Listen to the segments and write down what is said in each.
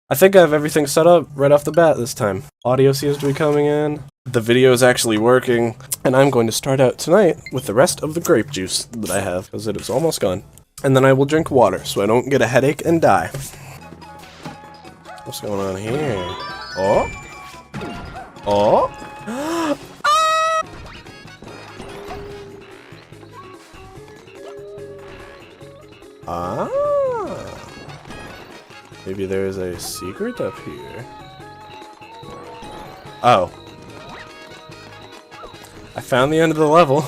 I think I have everything set up right off the bat this time. Audio seems to be coming in. The video is actually working. And I'm going to start out tonight with the rest of the grape juice that I have, because it is almost gone. And then I will drink water, so I don't get a headache and die. What's going on here? Oh? Oh? Ah! Maybe there's a secret up here. Oh. I found the end of the level.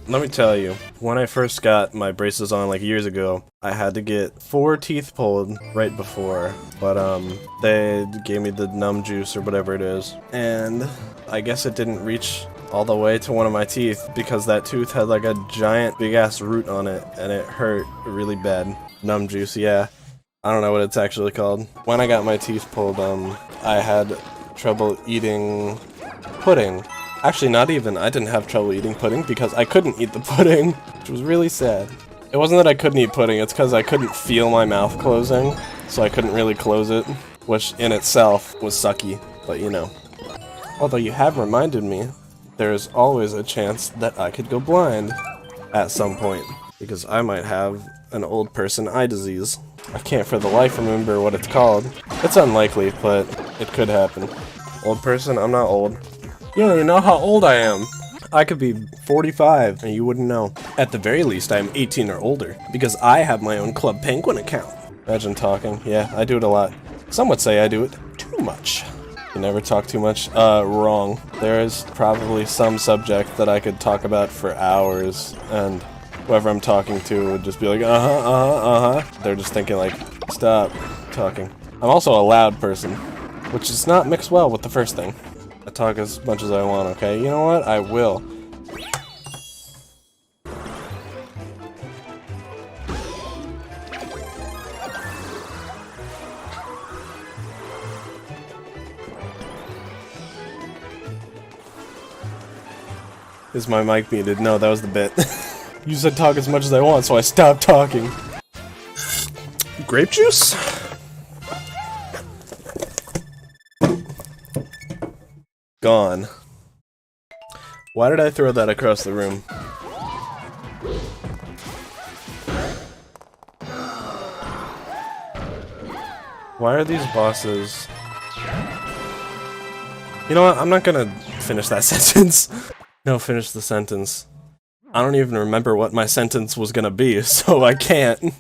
Let me tell you, when I first got my braces on like years ago, I had to get 4 teeth pulled right before, but they gave me the numb juice or whatever it is, and I guess it didn't reach all the way to one of my teeth because that tooth had like a giant big ass root on it and it hurt really bad. Numb juice, yeah. I don't know what it's actually called. When I got my teeth pulled, I had trouble eating pudding. Actually, not even. I didn't have trouble eating pudding because I couldn't eat the pudding, which was really sad. It wasn't that I couldn't eat pudding, it's because I couldn't feel my mouth closing, so I couldn't really close it, which in itself was sucky, but you know. Although you have reminded me, there's always a chance that I could go blind at some point, because I might have an old person eye disease. I can't for the life remember what it's called. It's unlikely, but it could happen. Old person? I'm not old. You don't even know how old I am. I could be 45 and you wouldn't know. At the very least, I'm 18 or older, because I have my own Club Penguin account. Imagine talking. Yeah, I do it a lot. Some would say I do it too much. You never talk too much? Wrong. There is probably some subject that I could talk about for hours, and whoever I'm talking to would just be like, They're just thinking like, stop talking. I'm also a loud person, which is not mixed well with the first thing. I talk as much as I want, okay? You know what? I will. Is my mic muted? No, that was the bit. You said talk as much as I want, so I stopped talking. Grape juice? Gone. Why did I throw that across the room? Why are these bosses... You know what? I'm not gonna finish that sentence. No, finish the sentence. I don't even remember what my sentence was gonna be, so I can't.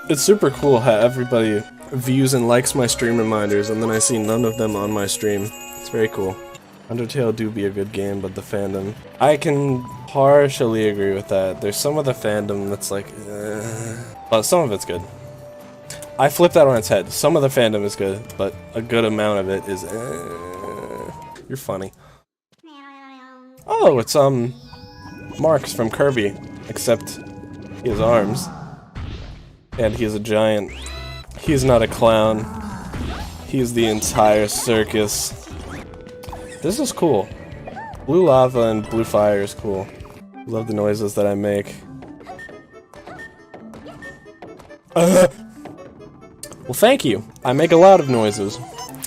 It's super cool how everybody views and likes my stream reminders, and then I see none of them on my stream. It's very cool. Undertale do be a good game, but the fandom... I can partially agree with that. There's some of the fandom that's like, but some of it's good. I flipped that on its head. Some of the fandom is good, but a good amount of it is, You're funny. Oh, it's, Marx from Kirby, except he has arms. And he is a giant. He's not a clown. He's the entire circus. This is cool. Blue lava and blue fire is cool. Love the noises that I make. Well, thank you. I make a lot of noises.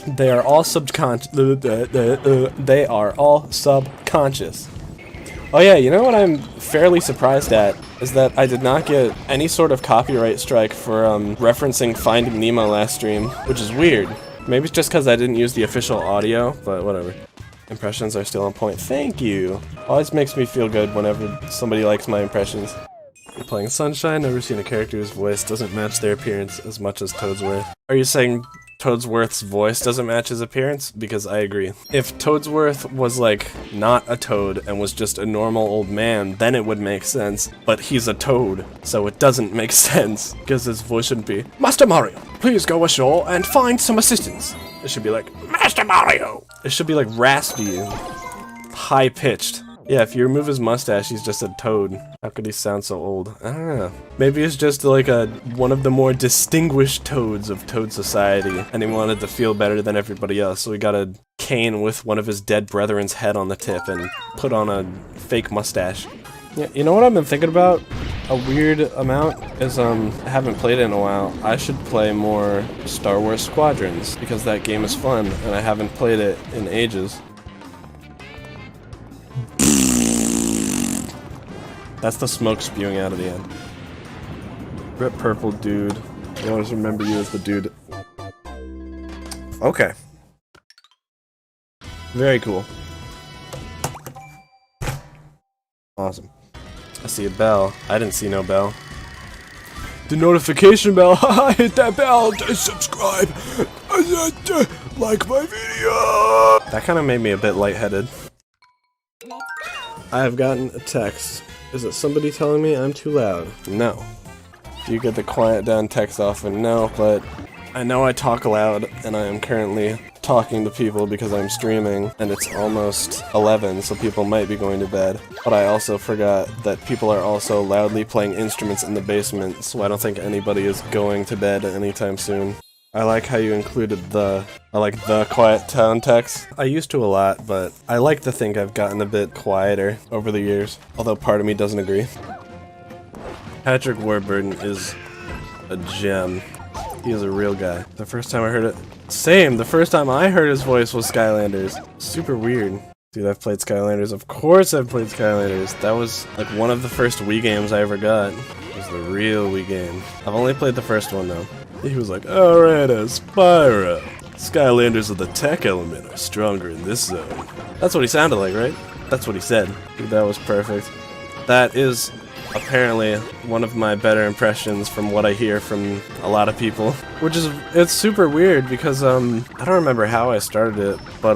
They are all subconscious. They are all subconscious. Oh yeah, you know what I'm fairly surprised at is that I did not get any sort of copyright strike for referencing Finding Nemo last stream, which is weird. Maybe it's just because I didn't use the official audio, but whatever. Impressions are still on point. Thank you! Always makes me feel good whenever somebody likes my impressions. You're playing Sunshine, never seen a character whose voice doesn't match their appearance as much as Toadsworth. Are you saying Toadsworth's voice doesn't match his appearance? Because I agree. If Toadsworth was like not a toad and was just a normal old man, then it would make sense. But he's a toad, so it doesn't make sense. Because his voice shouldn't be, Master Mario, please go ashore and find some assistance. It should be like, Master Mario! It should be like raspy and high-pitched. Yeah, if you remove his mustache, he's just a toad. How could he sound so old? I don't know. Maybe he's just like one of the more distinguished toads of Toad Society, and he wanted to feel better than everybody else, so he got a cane with one of his dead brethren's head on the tip and put on a fake mustache. Yeah, you know what I've been thinking about a weird amount is I haven't played it in a while. I should play more Star Wars Squadrons because that game is fun and I haven't played it in ages. That's the smoke spewing out of the end. Rip Purple Dude. I always remember you as the dude. Okay. Very cool. Awesome. I see a bell. I didn't see no bell. The notification bell. Haha, hit that bell to subscribe. Like my video. That kind of made me a bit lightheaded. I have gotten a text. Is it somebody telling me I'm too loud? No. Do you get the quiet down text often? No, but I know I talk loud, and I am currently talking to people because I'm streaming, and it's almost 11, so people might be going to bed. But I also forgot that people are also loudly playing instruments in the basement, so I don't think anybody is going to bed anytime soon. I like how you included the quiet tone text. I used to a lot, but I like to think I've gotten a bit quieter over the years, although part of me doesn't agree. Patrick Warburton is a gem. He is a real guy. The first time I heard it... Same! The first time I heard his voice was Skylanders. Super weird. Dude, I've played Skylanders. Of course I've played Skylanders. That was like one of the first Wii games I ever got. It was the real Wii game. I've only played the first one though. He was like, alright, Spyro. Skylanders of the tech element are stronger in this zone. That's what he sounded like, right? That's what he said. Dude, that was perfect. That is apparently one of my better impressions from what I hear from a lot of people. Which is, it's super weird because, I don't remember how I started it, but,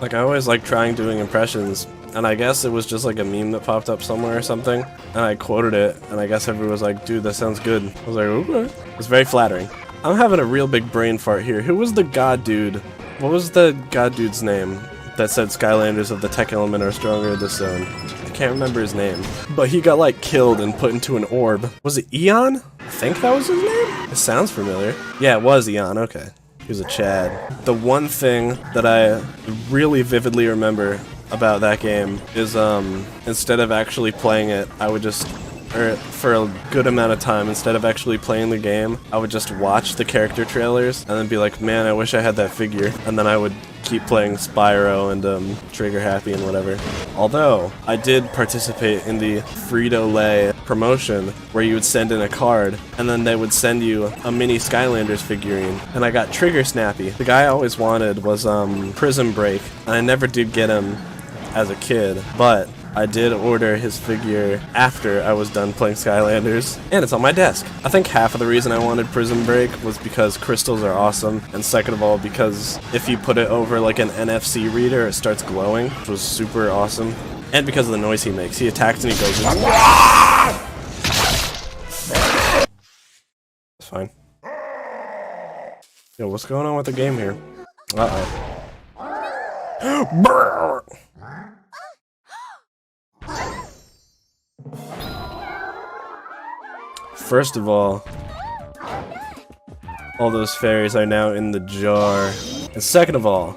like I always like trying doing impressions. And I guess it was just like a meme that popped up somewhere or something, and I quoted it, and I guess everyone was like, dude, that sounds good. I was like, okay. It's very flattering. I'm having a real big brain fart here. Who was the god dude? What was the god dude's name that said Skylanders of the tech element are stronger in this zone? I can't remember his name. But he got like killed and put into an orb. Was it Eon? I think that was his name? It sounds familiar. Yeah, it was Eon, okay. He was a Chad. The one thing that I really vividly remember about that game is instead of actually playing it, I would just, or for a good amount of time, instead of actually playing the game, I would just watch the character trailers and then be like, man, I wish I had that figure. And then I would keep playing Spyro and Trigger Happy and whatever. Although, I did participate in the Frito-Lay promotion where you would send in a card and then they would send you a mini Skylanders figurine. And I got Trigger Snappy. The guy I always wanted was Prism Break, and I never did get him as a kid, but I did order his figure after I was done playing Skylanders, and it's on my desk. I think half of the reason I wanted Prism Break was because crystals are awesome, and second of all, because if you put it over like an NFC reader, it starts glowing, which was super awesome. And because of the noise he makes. He attacks and he goes, it's fine. Yo, what's going on with the game here? Uh-oh. First of all those fairies are now in the jar. And second of all,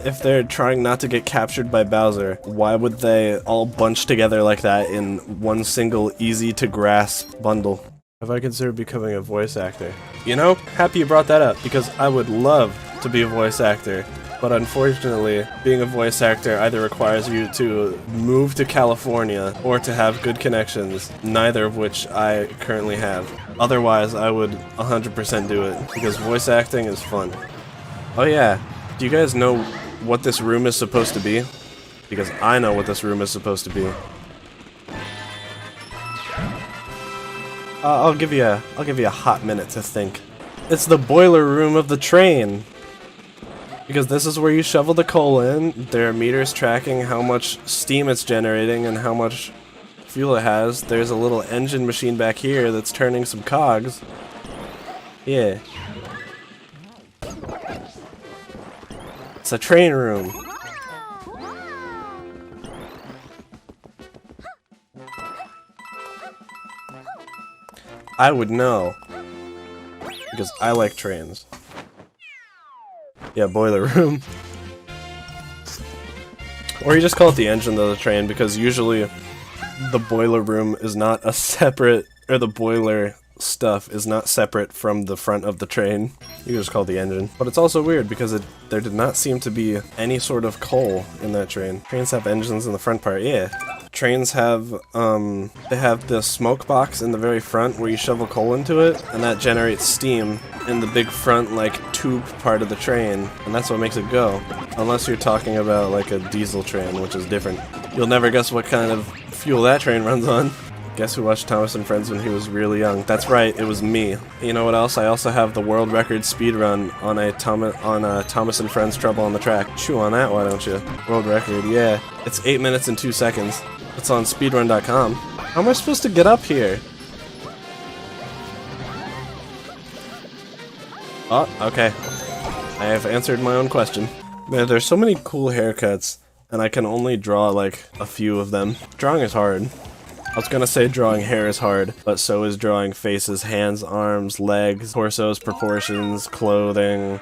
if they're trying not to get captured by Bowser, why would they all bunch together like that in one single easy-to-grasp bundle? Have I considered becoming a voice actor? You know, happy you brought that up, because I would love to be a voice actor. But unfortunately, being a voice actor either requires you to move to California or to have good connections, neither of which I currently have. Otherwise, I would 100% do it, because voice acting is fun. Oh yeah, do you guys know what this room is supposed to be? Because I know what this room is supposed to be. I'll give you a hot minute to think. It's the boiler room of the train! Because this is where you shovel the coal in. There are meters tracking how much steam it's generating and how much fuel it has. There's a little engine machine back here that's turning some cogs. Yeah. It's a train room. I would know. Because I like trains. Yeah, boiler room. Or you just call it the engine of the train, because usually the boiler room is not a separate, or the boiler stuff is not separate from the front of the train. You can just call it the engine. But it's also weird because there did not seem to be any sort of coal in that train. Trains have engines in the front part, yeah. Trains have, they have the smoke box in the very front where you shovel coal into it, and that generates steam in the big front, like, tube part of the train, and that's what makes it go. Unless you're talking about, like, a diesel train, which is different. You'll never guess what kind of fuel that train runs on. Guess who watched Thomas and Friends when he was really young? That's right, it was me. You know what else? I also have the world record speed run on a Thomas and Friends Trouble on the Track. Chew on that, why don't you? World record, yeah. It's 8 minutes and 2 seconds. It's on speedrun.com. How am I supposed to get up here? Oh, okay. I have answered my own question. Man, there's so many cool haircuts, and I can only draw, like, a few of them. Drawing is hard. I was gonna say drawing hair is hard, but so is drawing faces, hands, arms, legs, torsos, proportions, clothing,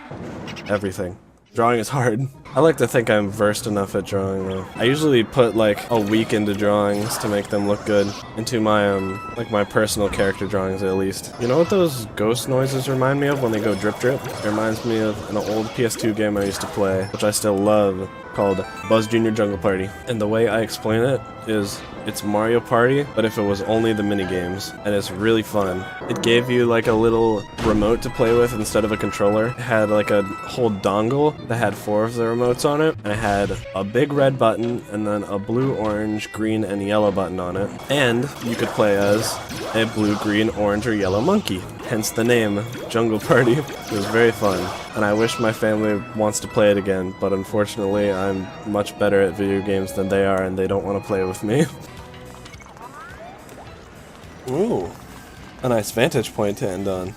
everything. Drawing is hard. I like to think I'm versed enough at drawing though. I usually put like a week into drawings to make them look good. Into my, like my personal character drawings at least. You know what those ghost noises remind me of when they go drip drip? It reminds me of an old PS2 game I used to play, which I still love, called Buzz Jr. Jungle Party. And the way I explain it is, it's Mario Party, but if it was only the mini-games, and it's really fun. It gave you like a little remote to play with instead of a controller. It had like a whole dongle that had 4 of the remotes on it, and it had a big red button, and then a blue, orange, green, and yellow button on it. And you could play as a blue, green, orange, or yellow monkey. Hence the name, Jungle Party. It was very fun, and I wish my family wants to play it again, but unfortunately I'm much better at video games than they are, and they don't want to play with me. Ooh, a nice vantage point to end on.